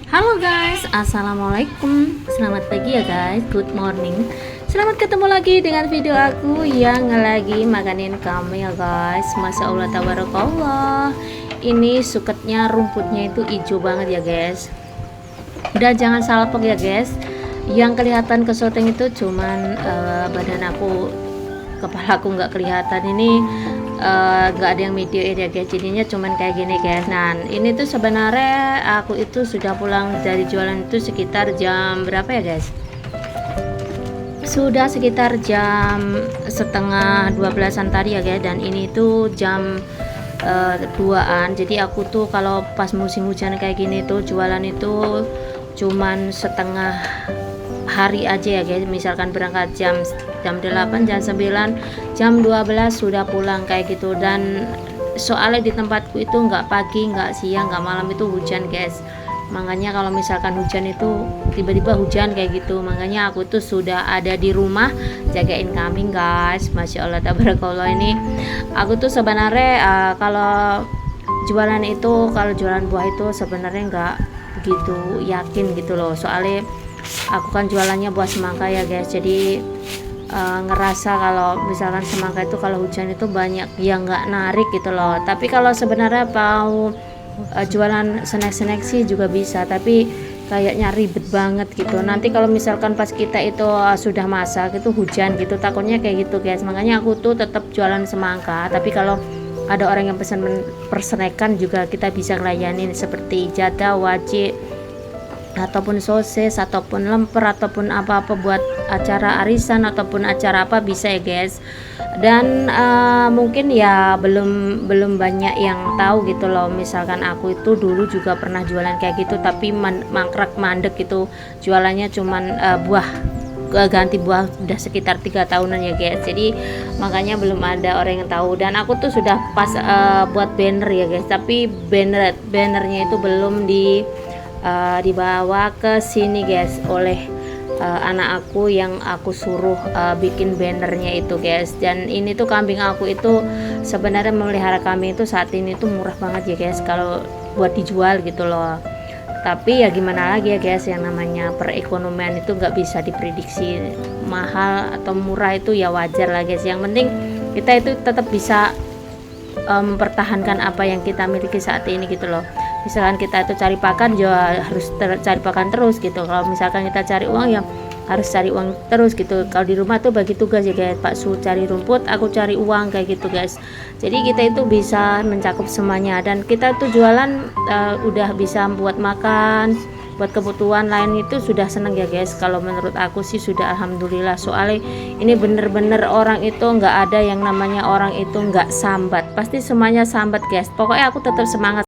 Halo guys, assalamualaikum. Selamat pagi ya guys, good morning. Selamat ketemu lagi dengan video aku yang lagi makanin kami ya guys. Masya Allah tabarakallah. Ini suketnya rumputnya itu hijau banget ya guys. Dan jangan salpok ya guys. Yang kelihatan ke syuting itu cuman badan aku, kepala aku nggak kelihatan. Ini nggak ada yang videoin ya guys, jadinya cuman kayak gini guys. Nah ini tuh sebenarnya aku itu sudah pulang dari jualan itu sekitar jam berapa ya guys, sudah sekitar jam setengah 12-an tadi ya guys. Dan ini tuh jam 2-an. Jadi aku tuh kalau pas musim hujan kayak gini tuh jualan itu cuman setengah hari aja ya guys. Misalkan berangkat jam 8, jam 9, jam 12 sudah pulang kayak gitu. Dan soalnya di tempatku itu nggak pagi, nggak siang, nggak malam, itu hujan guys. Makanya kalau misalkan hujan itu tiba-tiba hujan kayak gitu, makanya aku tuh sudah ada di rumah jagain kambing guys. Masya Allah tabarakallah. Ini aku tuh sebenarnya kalau jualan itu, kalau jualan buah itu sebenarnya nggak begitu yakin gitu loh. Soalnya aku kan jualannya buah semangka ya guys. Jadi ngerasa kalau misalkan semangka itu kalau hujan itu banyak yang nggak narik gitu loh. Tapi kalau sebenarnya mau jualan snack-snack sih juga bisa, tapi kayaknya ribet banget gitu. Nanti kalau misalkan pas kita itu sudah masak itu hujan gitu, takutnya kayak gitu guys. Makanya aku tuh tetap jualan semangka. Tapi kalau ada orang yang pesan persenekan juga kita bisa ngelayanin, seperti jadah, wajib, ataupun sosis, ataupun lemper, ataupun apa-apa buat acara arisan ataupun acara apa bisa ya guys. Dan mungkin ya belum banyak yang tahu gitu loh. Misalkan aku itu dulu juga pernah jualan kayak gitu, tapi mangkrak mandek gitu, jualannya cuman buah, ganti buah udah sekitar 3 tahunan ya guys. Jadi makanya belum ada orang yang tahu. Dan aku tuh sudah pas buat banner ya guys, tapi bannernya itu belum dibawa ke sini guys oleh anak aku yang aku suruh bikin bannernya itu guys. Dan ini tuh kambing aku itu sebenarnya memelihara kambing itu saat ini tuh murah banget ya guys kalau buat dijual gitu loh. Tapi ya gimana lagi ya guys, yang namanya perekonomian itu nggak bisa diprediksi, mahal atau murah itu ya wajar lah guys. Yang penting kita itu tetap bisa mempertahankan apa yang kita miliki saat ini gitu loh. Misalkan kita itu cari pakan ya harus cari pakan terus gitu. Kalau misalkan kita cari uang ya harus cari uang terus gitu. Kalau di rumah tuh bagi tugas ya guys, Pak Su cari rumput, aku cari uang kayak gitu guys. Jadi kita itu bisa mencakup semuanya. Dan kita tuh jualan udah bisa buat makan, buat kebutuhan lain itu sudah seneng ya guys. Kalau menurut aku sih sudah alhamdulillah. Soalnya ini bener-bener orang itu nggak ada yang namanya orang itu nggak sambat, pasti semuanya sambat guys. Pokoknya aku tetap semangat.